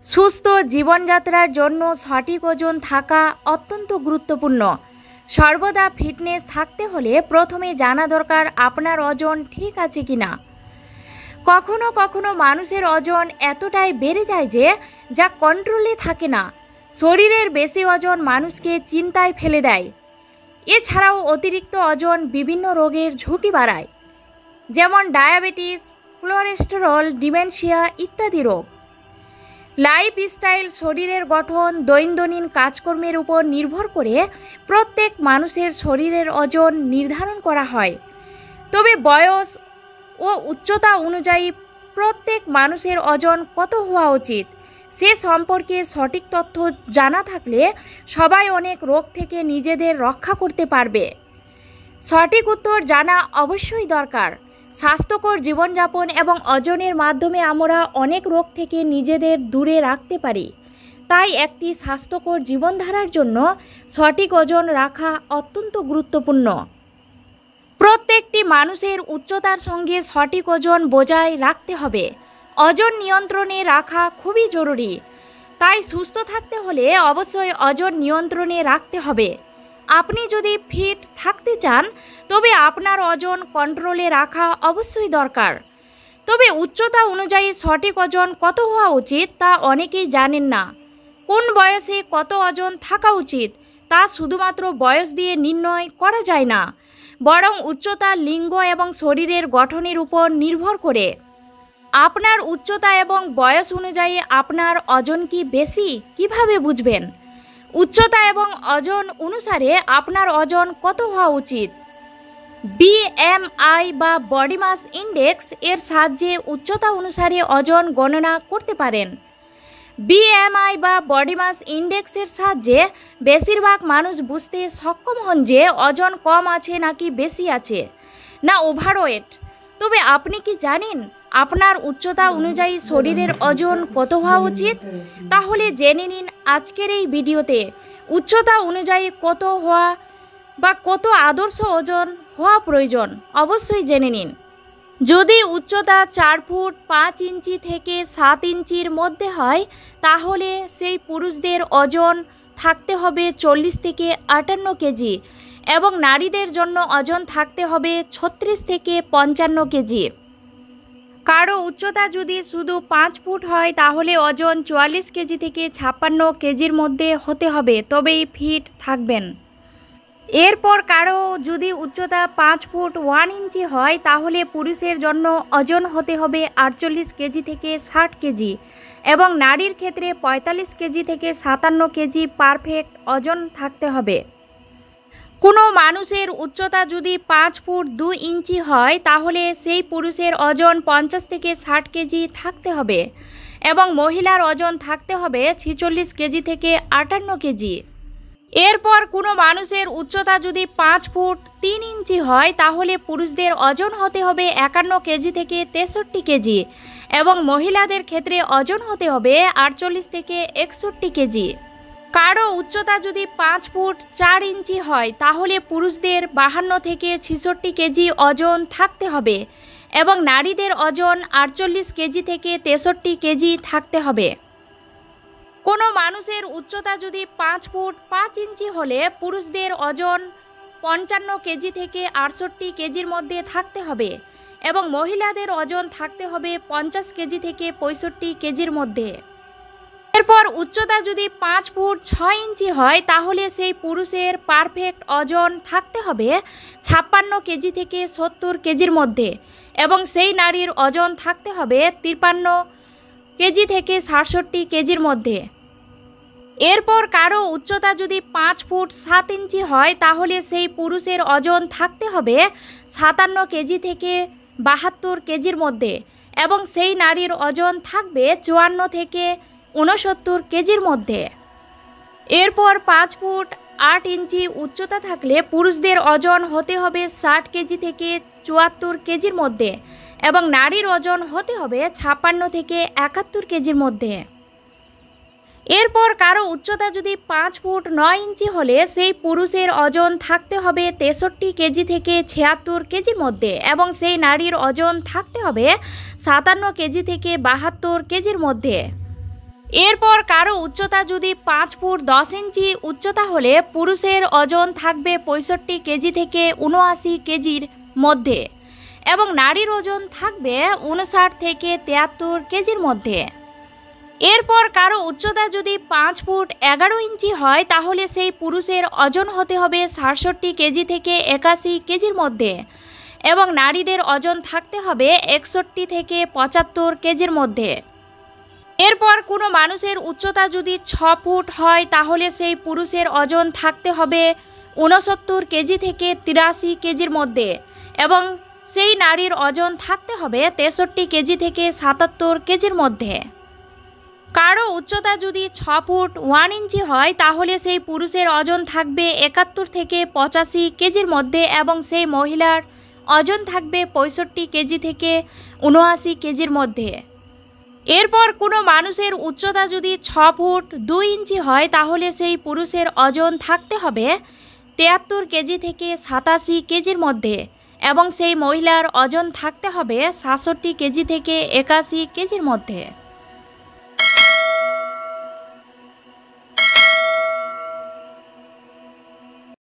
সুস্থ জীবনযাত্রার জন্য সঠিক ওজন থাকা অত্যন্ত গুরুত্বপূর্ণ। সর্বদা ফিটনেস থাকতে হলে প্রথমে জানা দরকার আপনার ওজন ঠিক আছে কিনা। কখনো কখনো মানুষের ওজন এতটাই বেড়ে যায় যে যা কন্ট্রোলে থাকে না। শরীরের বেশি ওজন মানুষকে চিন্তায় ফেলে দেয়। এছাড়াও অতিরিক্ত ওজন বিভিন্ন রোগের ঝুঁকি বাড়ায়, যেমন ডায়াবেটিস, কোলেস্টেরল, ডিমেনশিয়া ইত্যাদি রোগ। লাইফস্টাইল, শরীরের গঠন, দৈনন্দিন কাজকর্মের উপর নির্ভর করে প্রত্যেক মানুষের শরীরের ওজন নির্ধারণ করা হয়। তবে বয়স ও উচ্চতা অনুযায়ী প্রত্যেক মানুষের ওজন কত হওয়া উচিত সে সম্পর্কে সঠিক তথ্য জানা থাকলে সবাই অনেক রোগ থেকে নিজেদের রক্ষা করতে পারবে। সঠিক উত্তর জানা অবশ্যই দরকার। স্বাস্থ্যকর জীবনযাপন এবং ওজনের মাধ্যমে আমরা অনেক রোগ থেকে নিজেদের দূরে রাখতে পারি। তাই একটি স্বাস্থ্যকর জীবনধারার জন্য সঠিক ওজন রাখা অত্যন্ত গুরুত্বপূর্ণ। প্রত্যেকটি মানুষের উচ্চতার সঙ্গে সঠিক ওজন বজায় রাখতে হবে। ওজন নিয়ন্ত্রণে রাখা খুবই জরুরি। তাই সুস্থ থাকতে হলে অবশ্যই ওজন নিয়ন্ত্রণে রাখতে হবে। আপনি যদি ফিট থাকতে চান তবে আপনার ওজন কন্ট্রোলে রাখা অবশ্যই দরকার। তবে উচ্চতা অনুযায়ী সঠিক ওজন কত হওয়া উচিত তা অনেকেই জানেন না। কোন বয়সে কত ওজন থাকা উচিত তা শুধুমাত্র বয়স দিয়ে নির্ণয় করা যায় না, বরং উচ্চতা, লিঙ্গ এবং শরীরের গঠনের উপর নির্ভর করে। আপনার উচ্চতা এবং বয়স অনুযায়ী আপনার ওজন কি বেশি কিভাবে বুঝবেন? উচ্চতা এবং ওজন অনুসারে আপনার ওজন কত হওয়া উচিত? BMI বা বডি মাস ইন্ডেক্স এর সাহায্যে উচ্চতা অনুসারে ওজন গণনা করতে পারেন। BMI বা বডি মাস ইন্ডেক্সের সাহায্যে বেশিরভাগ মানুষ বুঝতে সক্ষম হন যে ওজন কম আছে নাকি বেশি আছে, না ওভারওয়েট। তবে আপনি কি জানেন আপনার উচ্চতা অনুযায়ী শরীরের ওজন কত হওয়া উচিত? তাহলে জেনে নিন আজকের এই ভিডিওতে উচ্চতা অনুযায়ী কত হওয়া বা কত আদর্শ ওজন হওয়া প্রয়োজন অবশ্যই জেনে নিন। যদি উচ্চতা 4 ফুট 5 ইঞ্চি থেকে 7 ইঞ্চির মধ্যে হয় তাহলে সেই পুরুষদের ওজন থাকতে হবে 40 থেকে 58 কেজি এবং নারীদের জন্য ওজন থাকতে হবে 36 থেকে 55 কেজি। কারো উচ্চতা যদি শুধু 5 ফুট হয় তাহলে ওজন 44 কেজি থেকে 56 কেজির মধ্যে হতে হবে, তবেই ফিট থাকবেন। এরপর কারো যদি উচ্চতা 5 ফুট 1 ইঞ্চি হয় তাহলে পুরুষের জন্য ওজন হতে হবে 48 কেজি থেকে 60 কেজি এবং নারীর ক্ষেত্রে 45 কেজি থেকে 57 কেজি পারফেক্ট ওজন থাকতে হবে। কোনো মানুষের উচ্চতা যদি 5 ফুট 2 ইঞ্চি হয় তাহলে সেই পুরুষের ওজন 50 থেকে 60 কেজি থাকতে হবে এবং মহিলার ওজন থাকতে হবে 46 কেজি থেকে 58 কেজি। এরপর কোনো মানুষের উচ্চতা যদি 5 ফুট 3 ইঞ্চি হয় তাহলে পুরুষদের ওজন হতে হবে 51 কেজি থেকে 63 কেজি এবং মহিলাদের ক্ষেত্রে ওজন হতে হবে 48 থেকে 61 কেজি। কারো উচ্চতা যদি 5 ফুট 4 ইঞ্চি হয় তাহলে পুরুষদের 52 থেকে 66 কেজি ওজন থাকতে হবে এবং নারীদের ওজন 48 কেজি থেকে 63 কেজি থাকতে হবে। কোনো মানুষের উচ্চতা যদি 5 ফুট 5 ইঞ্চি হলে পুরুষদের ওজন 55 কেজি থেকে 68 কেজির মধ্যে থাকতে হবে এবং মহিলাদের ওজন থাকতে হবে 50 কেজি থেকে 65 কেজির মধ্যে। এরপর উচ্চতা যদি 5 ফুট 6 ইঞ্চি হয় তাহলে সেই পুরুষের পারফেক্ট ওজন থাকতে হবে 56 কেজি থেকে 70 কেজির মধ্যে এবং সেই নারীর ওজন থাকতে হবে 53 কেজি থেকে 67 কেজির মধ্যে। এরপর কারো উচ্চতা যদি 5 ফুট 7 ইঞ্চি হয় তাহলে সেই পুরুষের ওজন থাকতে হবে 57 কেজি থেকে 72 কেজির মধ্যে এবং সেই নারীর ওজন থাকবে 54 থেকে 69 কেজির মধ্যে। এরপর 5 ফুট 8 ইঞ্চি উচ্চতা থাকলে পুরুষদের ওজন হতে হবে 60 কেজি থেকে 74 কেজির মধ্যে এবং নারীর ওজন হতে হবে 56 থেকে 71 কেজির মধ্যে। এরপর কারো উচ্চতা যদি 5 ফুট 9 ইঞ্চি হলে সেই পুরুষের ওজন থাকতে হবে 63 কেজি থেকে 76 কেজির মধ্যে এবং সেই নারীর ওজন থাকতে হবে 57 কেজি থেকে 72 কেজির মধ্যে। এরপর কারো উচ্চতা যদি 5 ফুট 10 ইঞ্চি উচ্চতা হলে পুরুষের ওজন থাকবে 65 কেজি থেকে 79 কেজির মধ্যে এবং নারীর ওজন থাকবে 59 থেকে 73 কেজির মধ্যে। এরপর কারো উচ্চতা যদি 5 ফুট 11 ইঞ্চি হয় তাহলে সেই পুরুষের ওজন হতে হবে 67 কেজি থেকে 81 কেজির মধ্যে এবং নারীদের ওজন থাকতে হবে 61 থেকে 75 কেজির মধ্যে। এরপর কোনো মানুষের উচ্চতা যদি 6 ফুট হয় তাহলে সেই পুরুষের ওজন থাকতে হবে 69 কেজি থেকে 83 কেজির মধ্যে এবং সেই নারীর ওজন থাকতে হবে 63 কেজি থেকে 77 কেজির মধ্যে। কারো উচ্চতা যদি 6 ফুট 1 ইঞ্চি হয় তাহলে সেই পুরুষের ওজন থাকবে 71 থেকে 85 কেজির মধ্যে এবং সেই মহিলার ওজন থাকবে 65 কেজি থেকে 79 কেজির মধ্যে। এরপর কোনো মানুষের উচ্চতা যদি 6 ফুট 2 ইঞ্চি হয় তাহলে সেই পুরুষের ওজন থাকতে হবে 73 কেজি থেকে 87 কেজির মধ্যে এবং সেই মহিলার ওজন থাকতে হবে 67 কেজি থেকে 81 কেজির মধ্যে।